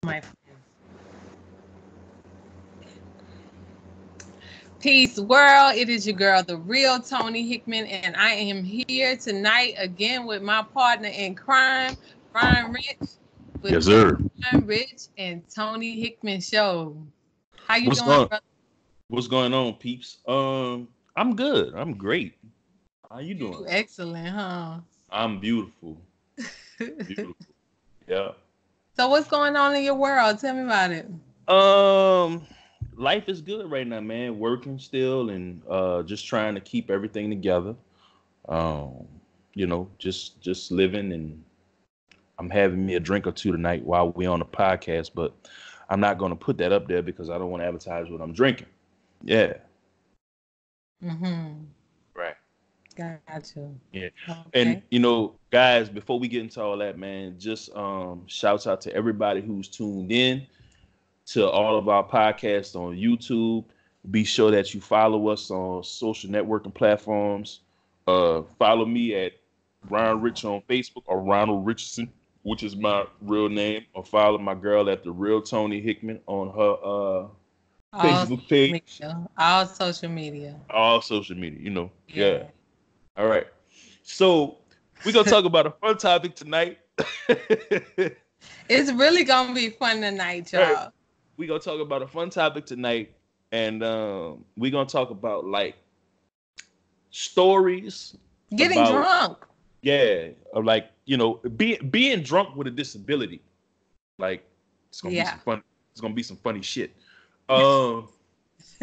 My peace, world. It is your girl, the real Tony Hickman, and I am here tonight again with my partner in crime, Brian Rich, with Yes, the sir. Brian Rich and Tony Hickman show. How you What's doing, going brother? What's going on, peeps? I'm good. I'm great. How you doing? You excellent, huh? I'm beautiful. Beautiful. Yeah. So what's going on in your world? Tell me about it. Um, Life is good right now, man. Working still and just trying to keep everything together. Um, just living, and I'm having me a drink or two tonight while we're on the podcast, but I'm not gonna put that up there because I don't want to advertise what I'm drinking. Yeah. Mm-hmm. Right. Gotcha. Yeah. And Okay. guys, before we get into all that, man, just shouts out to everybody who's tuned in to all of our podcasts on YouTube. Be sure that you follow us on social networking platforms. Follow me at Ron Rich on Facebook or Ronald Richardson, which is my real name, or follow my girl at the real Tony Hickman on her All Facebook social page, media. All social media. all social media. Yeah. Yeah. All right. So we're gonna talk about a fun topic tonight. It's really gonna be fun tonight, Right. y'all. We're gonna talk about a fun topic tonight, and we're gonna talk about like stories Getting about drunk. of like being drunk with a disability. Like it's gonna be Yeah. some fun. It's gonna be some funny shit. Um.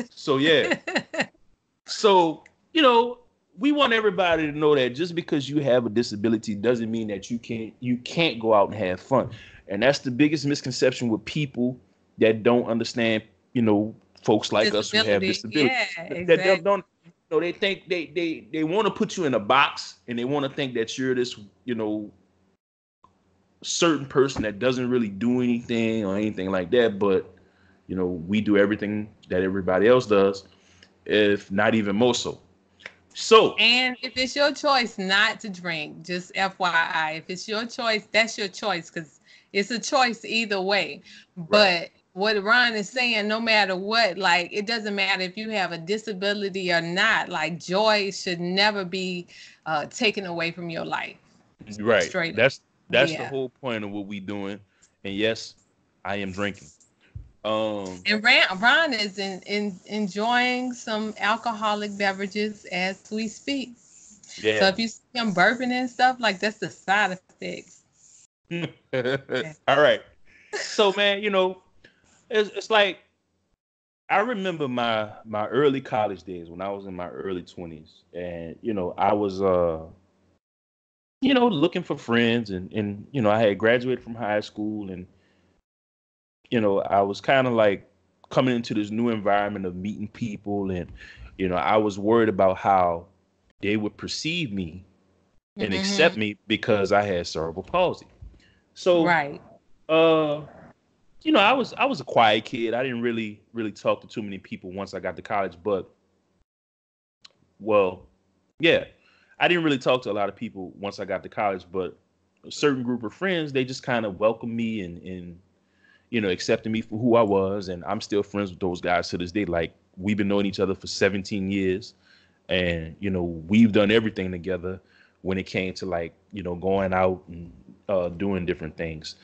So yeah. So we want everybody to know that just because you have a disability doesn't mean that you can't go out and have fun. And that's the biggest misconception with people that don't understand, folks like us who have Disability. disabilities. Yeah, That exactly. don't they think they want to put you in a box, and they want to think that you're this, certain person that doesn't really do anything or anything like that. But, we do everything that everybody else does, if not even more so. So, And if it's your choice not to drink, just FYI, if it's your choice, that's your choice because it's a choice either way. right. But what Ron is saying, no matter what, like it doesn't matter if you have a disability or not, like joy should never be taken away from your life. Right. Straight up. That's the Yeah. whole point of what we doing. And yes, I am drinking. Um, And Ron is enjoying some alcoholic beverages as we speak. So yeah. if you see him burping and stuff, like that's the side effects. Yeah. All right. So man, it's like I remember my early college days when I was in my early 20s, and I was looking for friends, and I had graduated from high school, and I was kind of like coming into this new environment of meeting people, and I was worried about how they would perceive me and accept Mm-hmm. me because I had cerebral palsy. So, Right. uh, I was a quiet kid. I didn't really talk to too many people once I got to college, but well, yeah, I didn't really talk to a lot of people once I got to college, but a certain group of friends, they just kind of welcomed me and accepting me for who I was. And I'm still friends with those guys to this day. Like, we've been knowing each other for 17 years, and, we've done everything together when it came to like, going out and doing different things.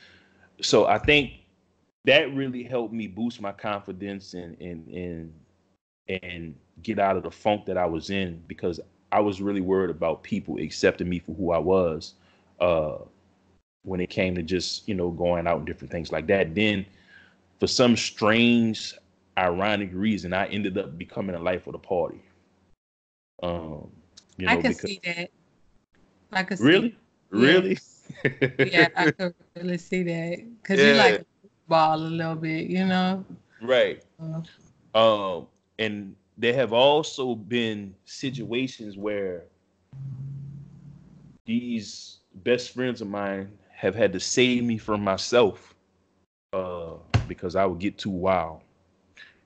So I think that really helped me boost my confidence and get out of the funk that I was in, because I was really worried about people accepting me for who I was. Uh, when it came to just going out and different things like that. Then for some strange, ironic reason, I ended up becoming a life of the party. Um, I can because see that. I could see that. really, really, Yes. Yeah, I could really see that. Because you yeah, like ball a little bit, you know? right. Uh, And there have also been situations where these best friends of mine have had to save me from myself, uh, because I would get too wild.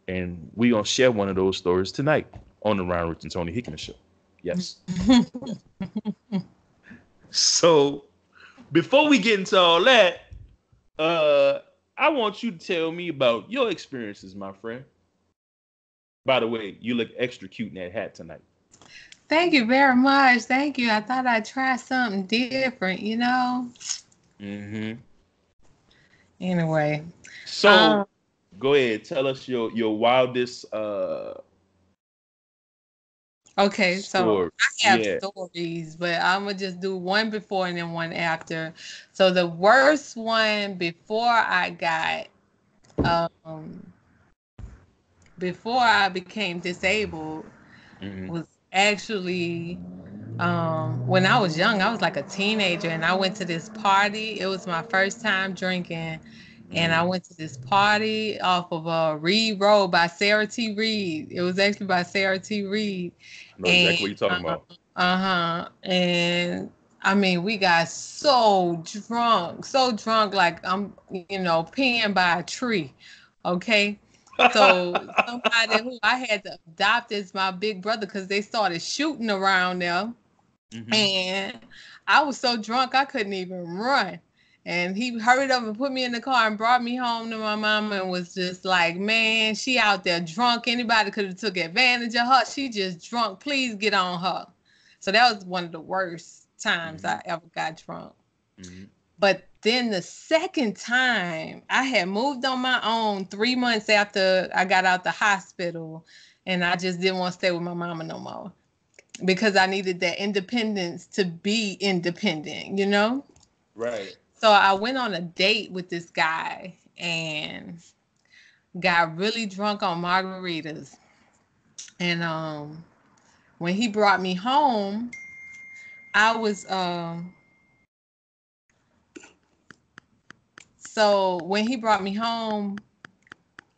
And we're gonna share one of those stories tonight on the Ryan Rich and Tony Hickman show. Yes. So before we get into all that, uh, I want you to tell me about your experiences, my friend. By the way, you look extra cute in that hat tonight. Thank you very much. Thank you. I thought I'd try something different, you know? Mm-hmm. Anyway. So go ahead, tell us your wildest Okay, so story. I have Yeah. stories, but I'm gonna just do one before and then one after. So the worst one um before I became disabled Mm-hmm. was actually when I was young. I was like a teenager and I went to this party. It was my first time drinking. And I Mm-hmm. went to this party off of Reed Road by Sarah T. Reed. It was actually by Sarah T. Reed. I know And exactly what you're talking about. and I mean, we got so drunk, like I'm, peeing by a tree. Okay. So somebody who I had to adopt as my big brother because they started shooting around there. Mm-hmm. And I was so drunk I couldn't even run. And he hurried up and put me in the car and brought me home to my mama and was just like, man, she out there drunk. Anybody could have took advantage of her. She just drunk. Please get on her. So that was one of the worst times Mm-hmm. I ever got drunk. Mm-hmm. But then the second time, I had moved on my own 3 months after I got out the hospital, and I just didn't want to stay with my mama no more because I needed that independence to be independent, you know? Right. So I went on a date with this guy and got really drunk on margaritas. And when he brought me home, I was so when he brought me home,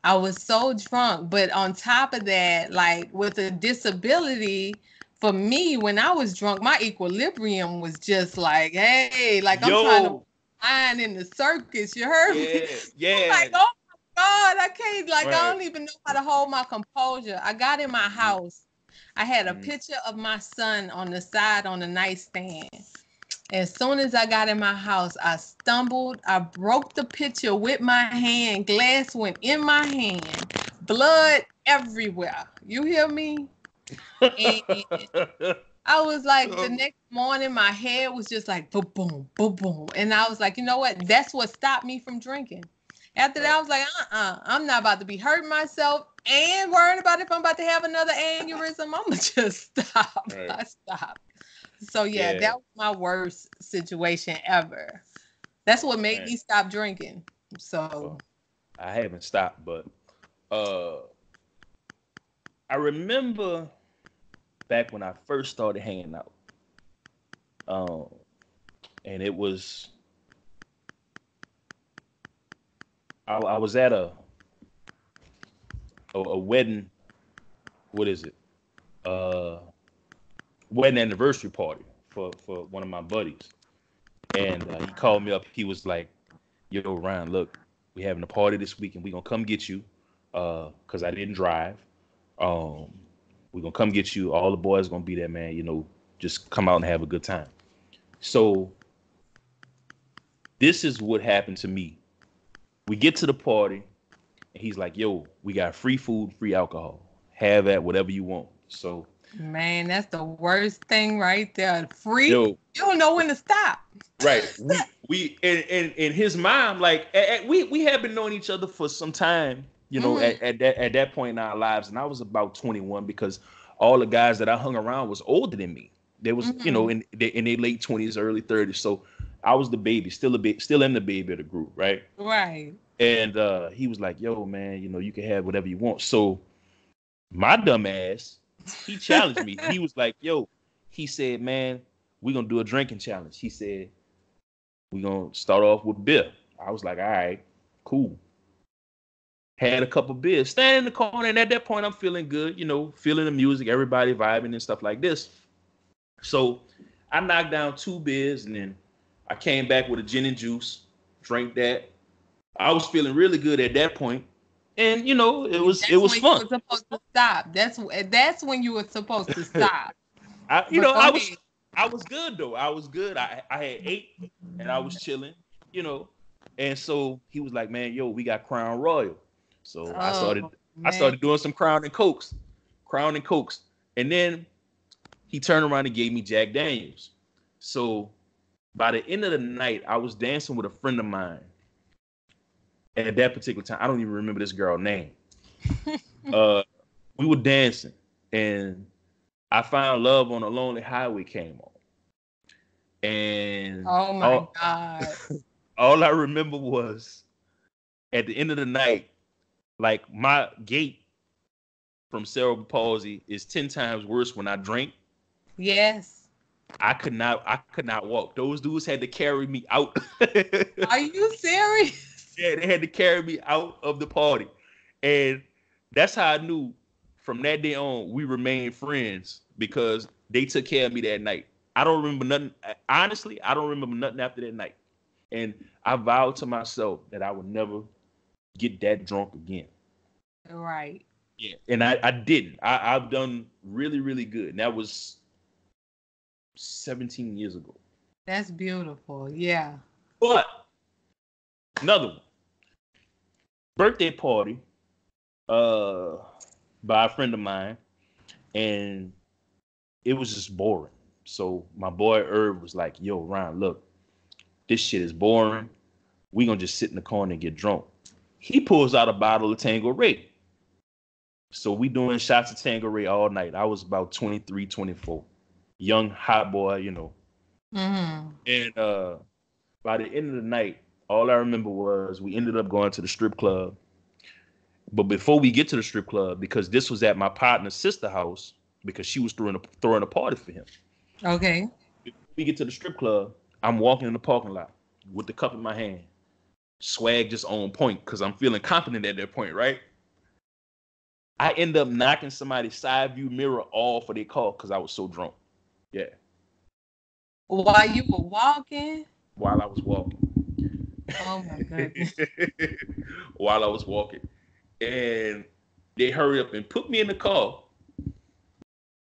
I was so drunk, but on top of that, like with a disability, for me, when I was drunk, my equilibrium was just like, hey, like I'm trying to Yo. line in the circus. You heard me? Yeah. I'm Yeah. like, oh my God, I can't, like, I Right. don't even know how to hold my composure. I got in my Mm-hmm. house. I had a Mm-hmm. picture of my son on the side on the nightstand. As soon as I got in my house, I stumbled. I broke the picture with my hand. Glass went in my hand. Blood everywhere. You hear me? And I was like, the next morning, my head was just like boom, boom, boom, boom. And I was like, you know what? That's what stopped me from drinking. After that, Right. I was like, I'm not about to be hurting myself and worrying about if I'm about to have another aneurysm. I'm going to just stop. Right. I stopped. So yeah, Yeah. that was my worst situation ever. That's what made Man. me stop drinking. So Well, I haven't stopped, but uh I remember back when I first started hanging out. Um and it was I was at a wedding, what is it? Uh Wedding anniversary party for one of my buddies. And he called me up. He was like, "Yo, Ryan, look, we having a party this week, and we gonna come get you, cause I didn't drive. Um, we gonna come get you. All the boys gonna be there, man. You know, just come out and have a good time." So this is what happened to me. We get to the party, and he's like, "Yo, we got free food, free alcohol. Have at whatever you want." So, man, that's the worst thing right there. Free. yo, You don't know when to stop. right. We and his mom, like we had been knowing each other for some time, you know, Mm-hmm. at that point in our lives. And I was about 21 because all the guys that I hung around was older than me. They was, you know, Mm-hmm. in their late 20s, early 30s. So I was the baby, still in the baby of the group, right? Right. And he was like, "Yo, man, you know, you can have whatever you want." So my dumb ass, he challenged me. He was like, "Yo," he said, "Man, we're gonna do a drinking challenge." He said, "We're gonna start off with beer." I was like, "All right, cool." Had a couple beers, standing in the corner, and at that point, I'm feeling good, you know, feeling the music, everybody vibing and stuff like this. So I knocked down two beers, and then I came back with a gin and juice, drank that. I was feeling really good at that point, and you know, it That's was when you fun. were supposed to stop. That's when you were supposed to stop. You But know, go ahead. I was good though. I was good. I had ate, and I was chilling, you know. And so he was like, man, yo, we got Crown Royal. So Oh I man. started doing some Crown and Cokes. And then he turned around and gave me Jack Daniels. So by the end of the night, I was dancing with a friend of mine. And at that particular time, I don't even remember this girl's name. We were dancing, and I Found Love on a Lonely Highway came on. And Oh my God. all I remember was at the end of the night, like my gait from cerebral palsy is 10 times worse when I drink. Yes. I could not walk. Those dudes had to carry me out. Are you serious? Yeah, they had to carry me out of the party. And that's how I knew from that day on we remained friends because they took care of me that night. I don't remember nothing. Honestly, I don't remember nothing after that night. And I vowed to myself that I would never get that drunk again. Right. Yeah. And I didn't. I've done really, really good. And that was 17 years ago. That's beautiful. Yeah. But another one. Birthday party by a friend of mine, and it was just boring. So my boy Herb was like, yo, Ryan, look, this shit is boring. We gonna just sit in the corner and get drunk. He pulls out a bottle of Tanqueray. So we doing shots of Tanqueray all night. I was about 23, 24. Young, hot boy, you know. Mm-hmm. And by the end of the night, all I remember was we ended up going to the strip club. But before we get to the strip club, because this was at my partner's sister house, because she was throwing a party for him. Okay. Before we get to the strip club, I'm walking in the parking lot with the cup in my hand. Swag just on point because I'm feeling confident at that point, right? I end up knocking somebody's side view mirror off of their car because I was so drunk. Yeah. While you were walking? While I was walking. Oh my goodness. While I was walking. And they hurried up and put me in the car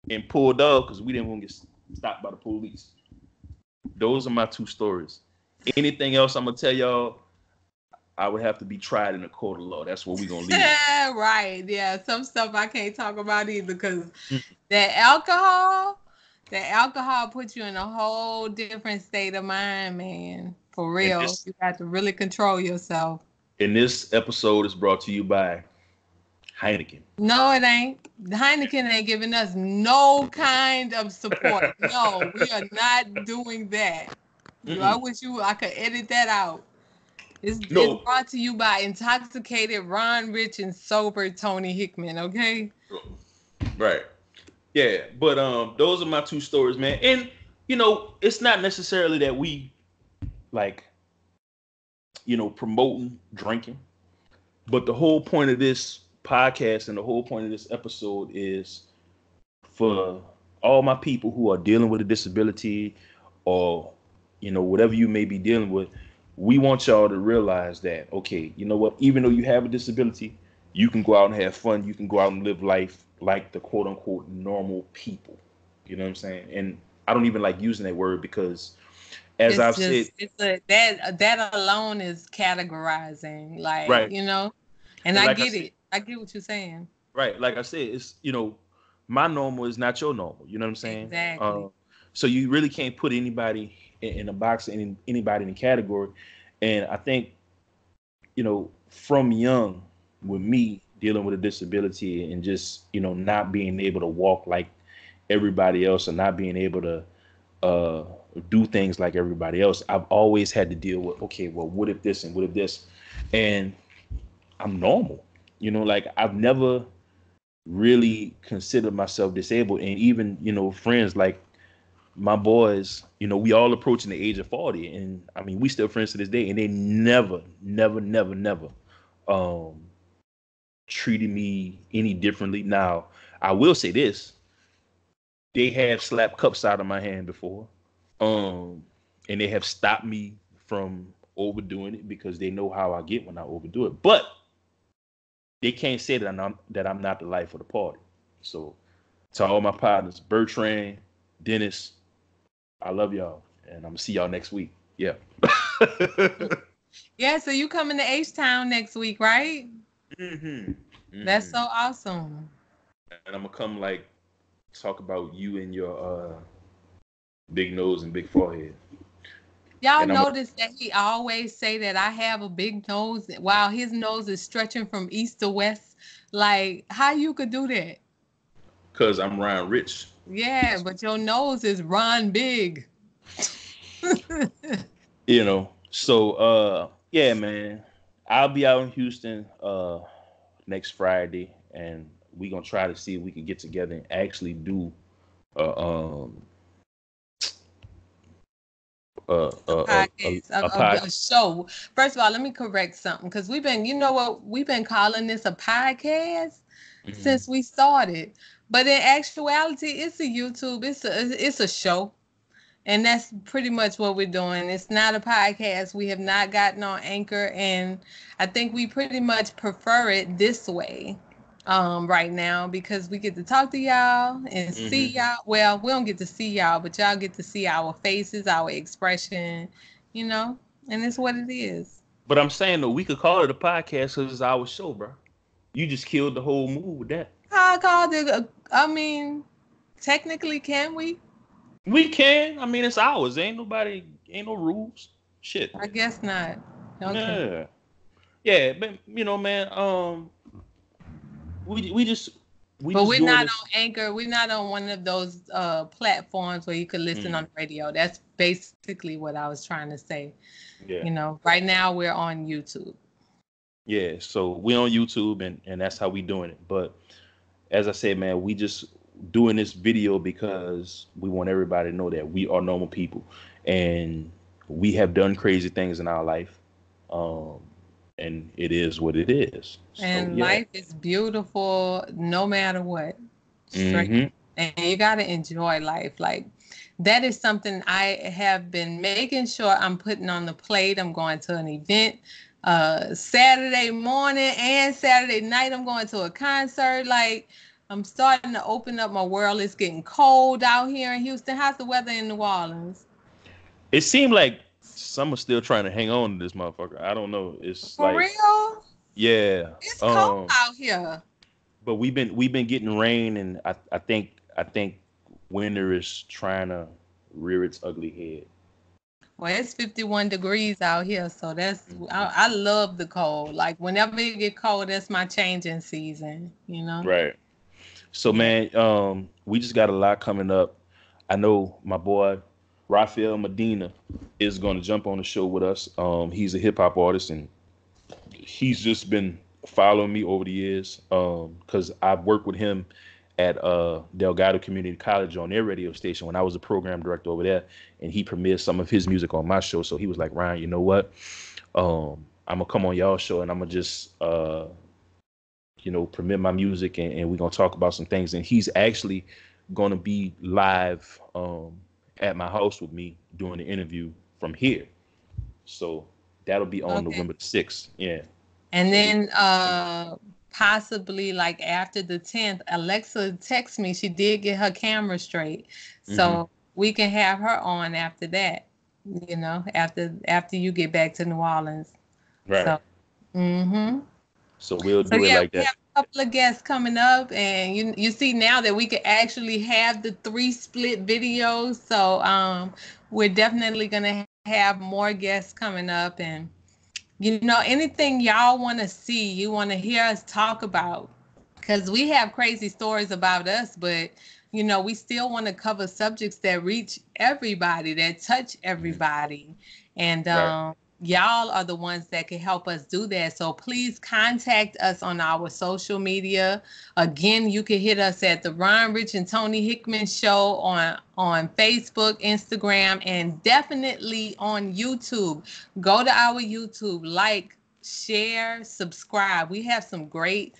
and pulled up because we didn't want to get stopped by the police. Those are my two stories. Anything else I'm going to tell y'all, I would have to be tried in a court of law. That's where we're going to leave it. Right. Yeah. Some stuff I can't talk about either because that alcohol puts you in a whole different state of mind, man. For real. You have to really control yourself. And this episode is brought to you by Heineken. No, it ain't. Heineken ain't giving us no kind of support. No, we are not doing that. I wish I could edit that out. It's brought to you by intoxicated Ron Rich and sober Tony Hickman, okay? Right. Yeah, but those are my two stories, man. And you know, it's not necessarily that we like, you know, promoting drinking, but the whole point of this podcast and the whole point of this episode is for all my people who are dealing with a disability or, you know, whatever you may be dealing with. We want y'all to realize that, okay, you know what, even though you have a disability, you can go out and have fun. You can go out and live life like the quote unquote normal people. You know what I'm saying? And I don't even like using that word because as I've said, that alone is categorizing, like, right. You know, and I get it. I get what you're saying. Right. Like I said, it's, you know, my normal is not your normal. You know what I'm saying? Exactly. So you really can't put anybody in a box, anybody in a category. And I think, you know, from young, with me dealing with a disability and just, you know, not being able to walk like everybody else and not being able to do things like everybody else, I've always had to deal with, okay, well, what if this and what if this? And I'm normal. You know, like I've never really considered myself disabled. And even, you know, friends like my boys, you know, we all approaching the age of 40. And I mean, we still friends to this day. And they never treated me any differently. Now, I will say this. They have slapped cups out of my hand before. And they have stopped me from overdoing it because they know how I get when I overdo it. But they can't say that I'm not the life of the party. So to all my partners, Bertrand, Dennis, I love y'all. And I'm gonna see y'all next week. Yeah. Yeah, so you coming to H-Town next week, right? Mm-hmm. That's Mm-hmm. so awesome. And I'm gonna come like talk about you and your big nose and big forehead. Y'all And I'm notice that he always say that I have a big nose while his nose is stretching from east to west. Like, how you could do that? because I'm Ryan Rich. Yeah, but your nose is run big. So yeah, man. I'll be out in Houston next Friday, and we gonna try to see if we can get together and actually do uh, um A podcast, a pod. a show. First of all, let me correct something because we've been, you know what, we've been calling this a podcast Mhm. since we started, but in actuality, it's a YouTube. It's a show, and that's pretty much what we're doing. It's not a podcast. We have not gotten on Anchor, and I think we pretty much prefer it this way right now because we get to talk to y'all and see Mhm. y'all. Well, we don't get to see y'all, but y'all get to see our faces, our expression, you know, and it's what it is. But I'm saying though, we could call it a podcast because it's our show, bro. You just killed the whole move with that. How I called it? I mean, technically, can we? We can. I mean, it's ours. Ain't no rules. Shit. I guess not. Okay. Yeah. Yeah, but man, we we just we But just we're doing not this. on Anchor. We're not on one of those platforms where you could listen on Mm, the radio. That's basically what I was trying to say. yeah. Right now we're on YouTube. Yeah. So we on YouTube and that's how we doing it. But as I said, man, we just doing this video because we want everybody to know that we are normal people and we have done crazy things in our life. Um, and it is what it is. So And yeah. life is beautiful no matter what. Straight. Mm-hmm. And you got to enjoy life. Like, that is something I have been making sure I'm putting on the plate. I'm going to an event Saturday morning and Saturday night. I'm going to a concert. Like, I'm starting to open up my world. It's getting cold out here in Houston. How's the weather in New Orleans? It seemed like someone's still trying to hang on to this motherfucker. I don't know. It's For like, real? yeah. It's cold out here. But we've been getting rain, and I think winter is trying to rear its ugly head. Well, it's 51 degrees out here, so Hmm. I love the cold. Like, whenever it get cold, that's my changing season, you know? Right. So Yeah. man, we just got a lot coming up. I know my boy Rafael Medina is going to jump on the show with us. He's a hip hop artist, and he's just been following me over the years. Because I've worked with him at Delgado Community College on their radio station when I was a program director over there, and he premiered some of his music on my show. So he was like, Ryan, you know what? I'm gonna come on y'all show and I'm gonna just premiere my music, and we're gonna talk about some things. And he's actually gonna be live at my house with me doing the interview from here. So that'll be on Okay. November the 6th. Yeah. And So we then possibly like after the 10th, Alexa texted me. She did get her camera straight. hmm So we can have her on after that, after you get back to New Orleans. right. So, mm-hmm. So we'll So do it yeah, like we that. have a couple of guests coming up, and you see now that we could actually have the 3 split videos. So we're definitely gonna have more guests coming up, and anything y'all want to see, you want to hear us talk about, because we have crazy stories about us, but we still want to cover subjects that reach everybody, that touch Mhm. everybody. And Right. y'all are the ones that can help us do that. So please contact us on our social media. Again, you can hit us at the Ron Rich and Tony Hickman Show on Facebook, Instagram, and definitely on YouTube. Go to our YouTube, like, share, subscribe. We have some great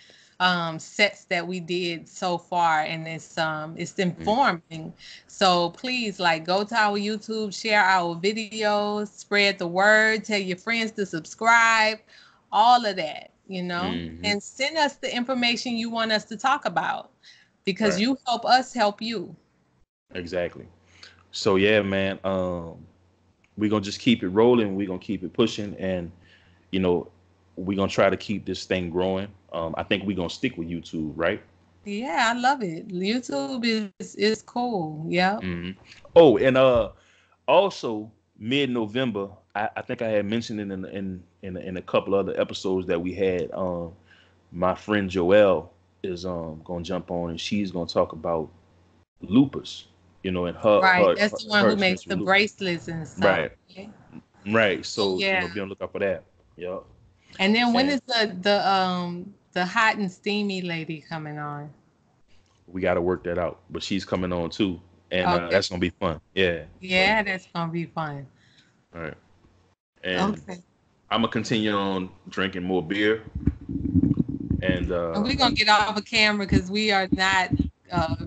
sets that we did so far, and it's Mhm. informing. So please, like, go to our YouTube, share our videos, spread the word, tell your friends to subscribe, all of that, Mhm. and send us the information you want us to talk about, because Right. you help us help you. Exactly. So yeah, man. We're gonna just keep it rolling. We're gonna keep it pushing, and we're gonna try to keep this thing growing. I think we're gonna stick with YouTube, right? Yeah, I love it. YouTube is cool. Yep. Mm-hmm. Oh, and also mid-November, I think I had mentioned it in a couple other episodes that we had. My friend Joelle is gonna jump on, and she's gonna talk about lupus. And Right. That's the one her who makes experience the with lupus. bracelets and stuff. Right, right. Oh, So yeah. be on the lookout for that. Yep. And then when And is the hot and steamy lady coming on? we got to work that out. But she's coming on too, and Okay. that's gonna be fun. Yeah. So Yeah, that's gonna be fun. all right, and Okay. I'm gonna continue on drinking more beer, and And we're gonna get off of camera because we are not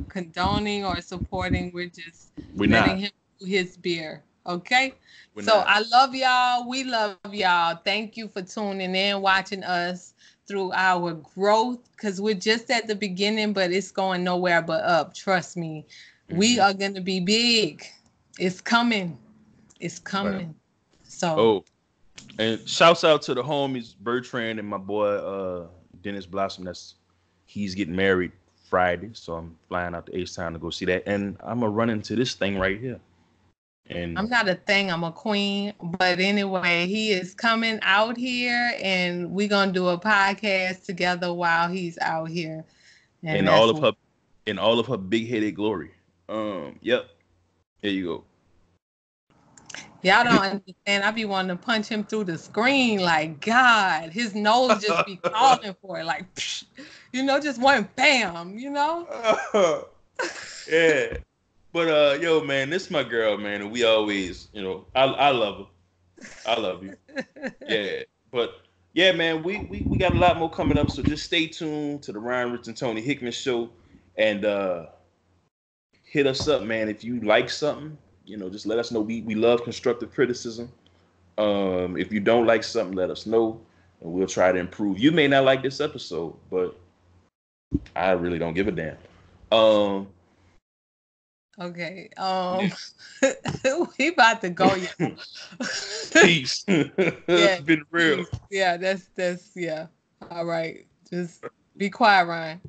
condoning or supporting. We're just we're letting not. him do his beer. Okay. We're So not. I love y'all. We love y'all. Thank you for tuning in, watching us through our growth, because we're just at the beginning, but it's going nowhere but up. Trust me. We Mm-hmm. are gonna be big. It's coming. It's Right. coming. So Oh, and shouts out to the homies Bertrand and my boy Dennis Blossom. He's getting married Friday, so I'm flying out to H-Town to go see that, and I'm gonna run into this thing right here. And I'm not a thing, I'm a queen. But anyway, he is coming out here and we're gonna do a podcast together while he's out here. And in that's all of what her big headed glory. Yep. Here you go. y'all don't understand. I be wanting to punch him through the screen like God. His nose just be calling for it, like psh, just one bam, Yeah. But yo, man, this is my girl, man, and we always, I love her. I love you. Yeah. But yeah, man, we got a lot more coming up, so just stay tuned to the Ryan Rich and Tony Hickman show, and hit us up, man. If you like something, just let us know. We love constructive criticism. If you don't like something, let us know, and we'll try to improve. You may not like this episode, but I really don't give a damn. Okay. Yeah. We about to go, y'all. Peace. Yeah. It's been real. Yeah, that's yeah. All right. Just be quiet, Ryan.